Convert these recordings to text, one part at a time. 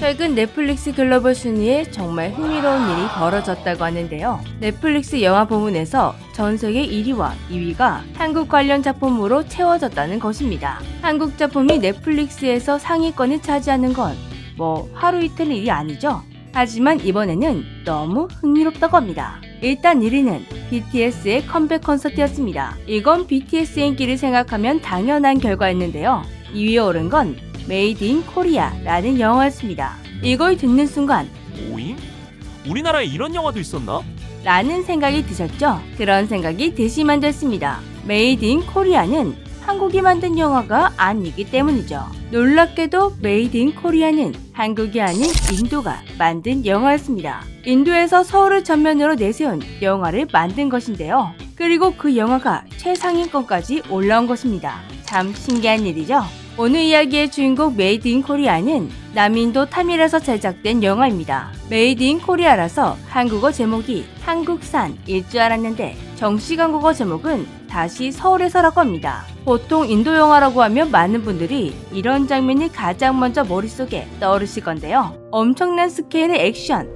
최근 넷플릭스 글로벌 순위에 정말 흥미로운 일이 벌어졌다고 하는데요. 넷플릭스 영화 부문에서 전 세계 1위와 2위가 한국 관련 작품으로 채워졌다는 것입니다. 한국 작품이 넷플릭스에서 상위권을 차지하는 건 뭐 하루 이틀 일이 아니죠. 하지만 이번에는 너무 흥미롭다고 합니다. 일단 1위는 BTS의 컴백 콘서트였습니다. 이건 BTS의 인기를 생각하면 당연한 결과였는데요. 2위에 오른 건 메이드 인 코리아라는 영화였습니다. 이걸 듣는 순간 오잉? 우리나라에 이런 영화도 있었나? 라는 생각이 드셨죠? 그런 생각이 드시면 됐습니다. 메이드 인 코리아는 한국이 만든 영화가 아니기 때문이죠. 놀랍게도 메이드 인 코리아는 한국이 아닌 인도가 만든 영화였습니다. 인도에서 서울을 전면으로 내세운 영화를 만든 것인데요. 그리고 그 영화가 최상위권까지 올라온 것입니다. 참 신기한 일이죠? 오늘 이야기의 주인공 메이드 인 코리아는 남인도 타밀에서 제작된 영화입니다. 메이드 인 코리아라서 한국어 제목이 한국산일 줄 알았는데 정식 한국어 제목은 다시 서울에서라고 합니다. 보통 인도 영화라고 하면 많은 분들이 이런 장면이 가장 먼저 머릿속에 떠오르실 건데요. 엄청난 스케일의 액션,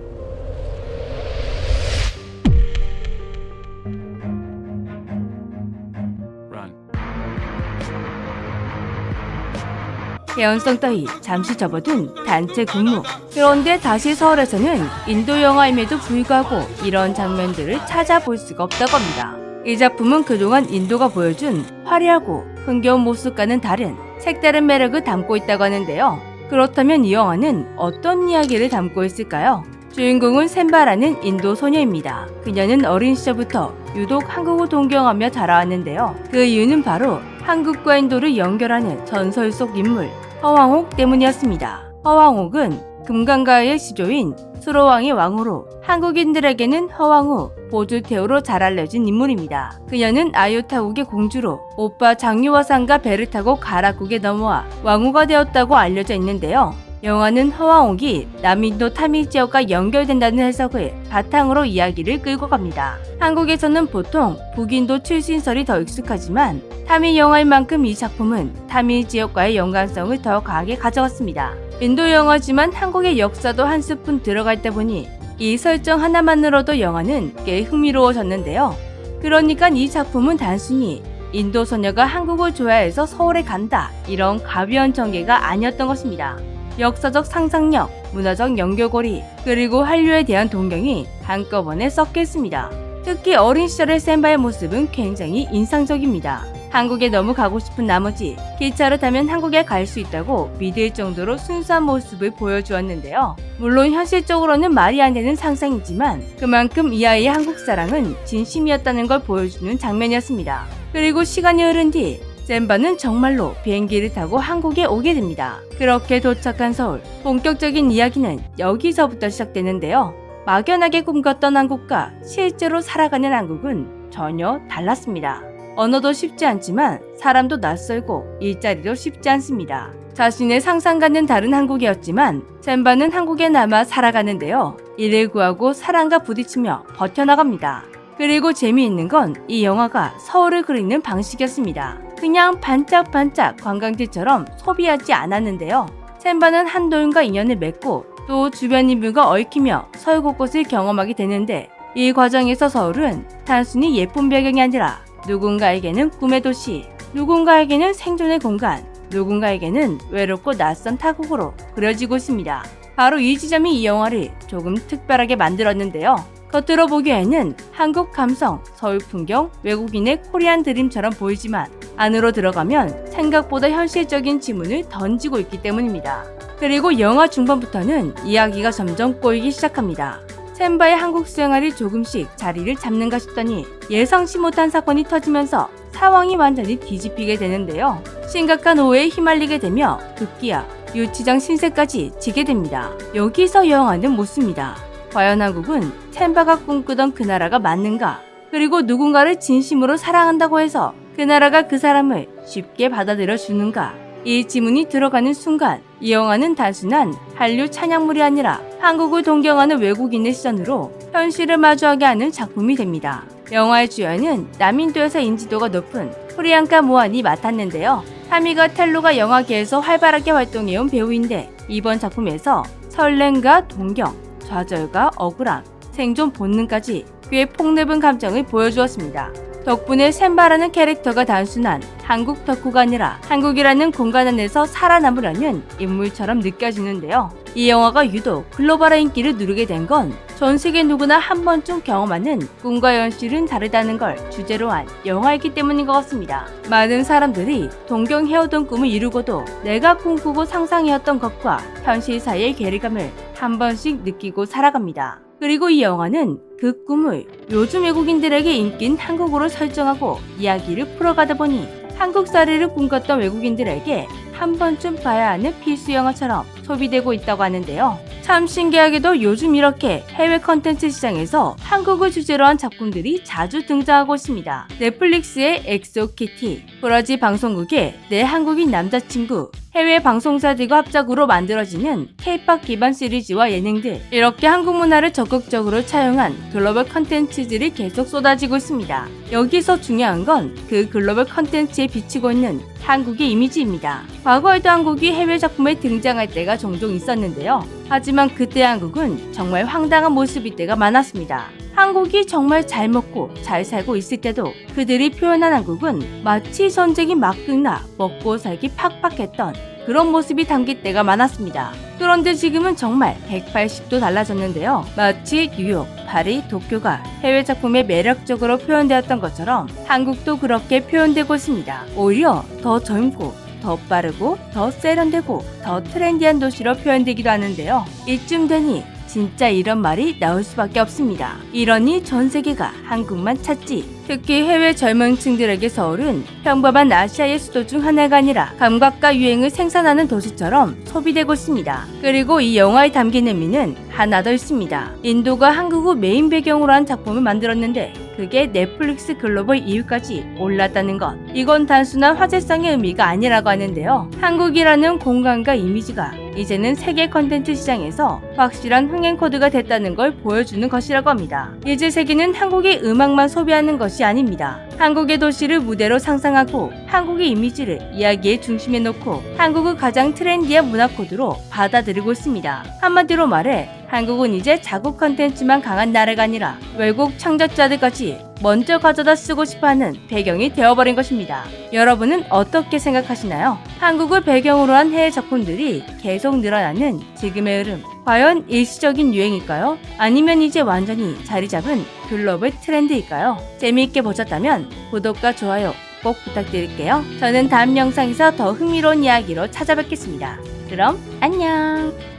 개연성 따위 잠시 접어둔 단체 군무. 그런데 다시 서울에서는 인도 영화임에도 불구하고 이런 장면들을 찾아볼 수가 없다고 합니다. 이 작품은 그동안 인도가 보여준 화려하고 흥겨운 모습과는 다른 색다른 매력을 담고 있다고 하는데요. 그렇다면 이 영화는 어떤 이야기를 담고 있을까요? 주인공은 샘바라는 인도 소녀입니다. 그녀는 어린 시절부터 유독 한국을 동경하며 자라왔는데요. 그 이유는 바로 한국과 인도를 연결하는 전설 속 인물 허왕옥 때문이었습니다. 허왕옥은 금강가의 시조인 수로왕의 왕후로 한국인들에게는 허왕후, 보주태후로 잘 알려진 인물입니다. 그녀는 아유타국의 공주로 오빠 장유화상과 배를 타고 가락국에 넘어와 왕후가 되었다고 알려져 있는데요. 영화는 허왕옥이 남인도 타밀 지역과 연결된다는 해석을 바탕으로 이야기를 끌고 갑니다. 한국에서는 보통 북인도 출신설이 더 익숙하지만 타밀 영화인 만큼 이 작품은 타밀 지역과의 연관성을 더 강하게 가져갔습니다. 인도 영화지만 한국의 역사도 한 스푼 들어가 있다 보니 이 설정 하나만으로도 영화는 꽤 흥미로워졌는데요. 그러니까 이 작품은 단순히 인도 소녀가 한국을 좋아해서 서울에 간다 이런 가벼운 전개가 아니었던 것입니다. 역사적 상상력, 문화적 연결고리, 그리고 한류에 대한 동경이 한꺼번에 섞여 있습니다. 특히 어린 시절의 샘바의 모습은 굉장히 인상적입니다. 한국에 너무 가고 싶은 나머지 기차를 타면 한국에 갈 수 있다고 믿을 정도로 순수한 모습을 보여주었는데요. 물론 현실적으로는 말이 안 되는 상상이지만 그만큼 이 아이의 한국 사랑은 진심이었다는 걸 보여주는 장면이었습니다. 그리고 시간이 흐른 뒤 샘바는 정말로 비행기를 타고 한국에 오게 됩니다. 그렇게 도착한 서울, 본격적인 이야기는 여기서부터 시작되는데요. 막연하게 꿈꿨던 한국과 실제로 살아가는 한국은 전혀 달랐습니다. 언어도 쉽지 않지만 사람도 낯설고 일자리도 쉽지 않습니다. 자신의 상상과는 다른 한국이었지만 샘바는 한국에 남아 살아가는데요. 일을 구하고 사랑과 부딪히며 버텨나갑니다. 그리고 재미있는 건 이 영화가 서울을 그리는 방식이었습니다. 그냥 반짝반짝 관광지처럼 소비하지 않았는데요. 샘바는 한도인과 인연을 맺고 또 주변 인물과 얽히며 서울 곳곳을 경험하게 되는데 이 과정에서 서울은 단순히 예쁜 배경이 아니라 누군가에게는 꿈의 도시, 누군가에게는 생존의 공간, 누군가에게는 외롭고 낯선 타국으로 그려지고 있습니다. 바로 이 지점이 이 영화를 조금 특별하게 만들었는데요. 겉으로 보기에는 한국 감성, 서울 풍경, 외국인의 코리안 드림처럼 보이지만 안으로 들어가면 생각보다 현실적인 지문을 던지고 있기 때문입니다. 그리고 영화 중반부터는 이야기가 점점 꼬이기 시작합니다. 샘바의 한국 수행활이 조금씩 자리를 잡는가 싶더니 예상치 못한 사건이 터지면서 상황이 완전히 뒤집히게 되는데요. 심각한 오해에 휘말리게 되며 급기야 유치장 신세까지 지게 됩니다. 여기서 영화는 묻습니다. 과연 한국은 샘바가 꿈꾸던 그 나라가 맞는가? 그리고 누군가를 진심으로 사랑한다고 해서 그 나라가 그 사람을 쉽게 받아들여 주는가? 이 지문이 들어가는 순간 이 영화는 단순한 한류 찬양물이 아니라 한국을 동경하는 외국인의 시선으로 현실을 마주하게 하는 작품이 됩니다. 영화의 주연은 남인도에서 인지도가 높은 프리앙카 모한이 맡았는데요. 타미가 텔로가 영화계에서 활발하게 활동해온 배우인데 이번 작품에서 설렘과 동경, 좌절과 억울함, 생존 본능까지 꽤 폭넓은 감정을 보여주었습니다. 덕분에 샘바라는 캐릭터가 단순한 한국 덕후가 아니라 한국이라는 공간 안에서 살아남으려는 인물처럼 느껴지는데요. 이 영화가 유독 글로벌한 인기를 누리게 된 건 전 세계 누구나 한 번쯤 경험하는 꿈과 현실은 다르다는 걸 주제로 한 영화이기 때문인 것 같습니다. 많은 사람들이 동경해오던 꿈을 이루고도 내가 꿈꾸고 상상해왔던 것과 현실 사이의 괴리감을 한 번씩 느끼고 살아갑니다. 그리고 이 영화는 그 꿈을 요즘 외국인들에게 인기인 한국어로 설정하고 이야기를 풀어가다 보니 한국살이를 꿈꿨던 외국인들에게 한 번쯤 봐야 하는 필수 영화처럼 소비되고 있다고 하는데요. 참 신기하게도 요즘 이렇게 해외 컨텐츠 시장에서 한국을 주제로 한 작품들이 자주 등장하고 있습니다. 넷플릭스의 엑소키티, 브라질 방송국의 내 한국인 남자친구, 해외 방송사들과 합작으로 만들어지는 K-POP 기반 시리즈와 예능들, 이렇게 한국 문화를 적극적으로 차용한 글로벌 컨텐츠들이 계속 쏟아지고 있습니다. 여기서 중요한 건 그 글로벌 컨텐츠에 비치고 있는 한국의 이미지입니다. 과거에도 한국이 해외 작품에 등장할 때가 종종 있었는데요. 하지만 그때 한국은 정말 황당한 모습일 때가 많았습니다. 한국이 정말 잘 먹고 잘 살고 있을 때도 그들이 표현한 한국은 마치 전쟁이 막 끝나 먹고 살기 팍팍했던 그런 모습이 담길 때가 많았습니다. 그런데 지금은 정말 180도 달라졌는데요. 마치 뉴욕, 파리, 도쿄가 해외 작품에 매력적으로 표현되었던 것처럼 한국도 그렇게 표현되고 있습니다. 오히려 더 젊고 더 빠르고 더 세련되고 더 트렌디한 도시로 표현되기도 하는데요. 이쯤 되니 진짜 이런 말이 나올 수밖에 없습니다. 이러니 전 세계가 한국만 찾지. 특히 해외 젊은 층들에게 서울은 평범한 아시아의 수도 중 하나가 아니라 감각과 유행을 생산하는 도시처럼 소비되고 있습니다. 그리고 이 영화에 담긴 의미는 하나 더 있습니다. 인도가 한국을 메인 배경으로 한 작품을 만들었는데 그게 넷플릭스 글로벌 2위까지 올랐다는 것. 이건 단순한 화제성의 의미가 아니라고 하는데요. 한국이라는 공간과 이미지가 이제는 세계 컨텐츠 시장에서 확실한 흥행 코드가 됐다는 걸 보여주는 것이라고 합니다. 이제 세계는 한국의 음악만 소비하는 것이 아닙니다. 한국의 도시를 무대로 상상하고 한국의 이미지를 이야기의 중심에 놓고 한국을 가장 트렌디한 문화 코드로 받아들이고 있습니다. 한마디로 말해 한국은 이제 자국 컨텐츠만 강한 나라가 아니라 외국 창작자들까지 먼저 가져다 쓰고 싶어하는 배경이 되어버린 것입니다. 여러분은 어떻게 생각하시나요? 한국을 배경으로 한 해외 작품들이 계속 늘어나는 지금의 흐름, 과연 일시적인 유행일까요? 아니면 이제 완전히 자리 잡은 글로벌 트렌드일까요? 재미있게 보셨다면 구독과 좋아요 꼭 부탁드릴게요. 저는 다음 영상에서 더 흥미로운 이야기로 찾아뵙겠습니다. 그럼 안녕!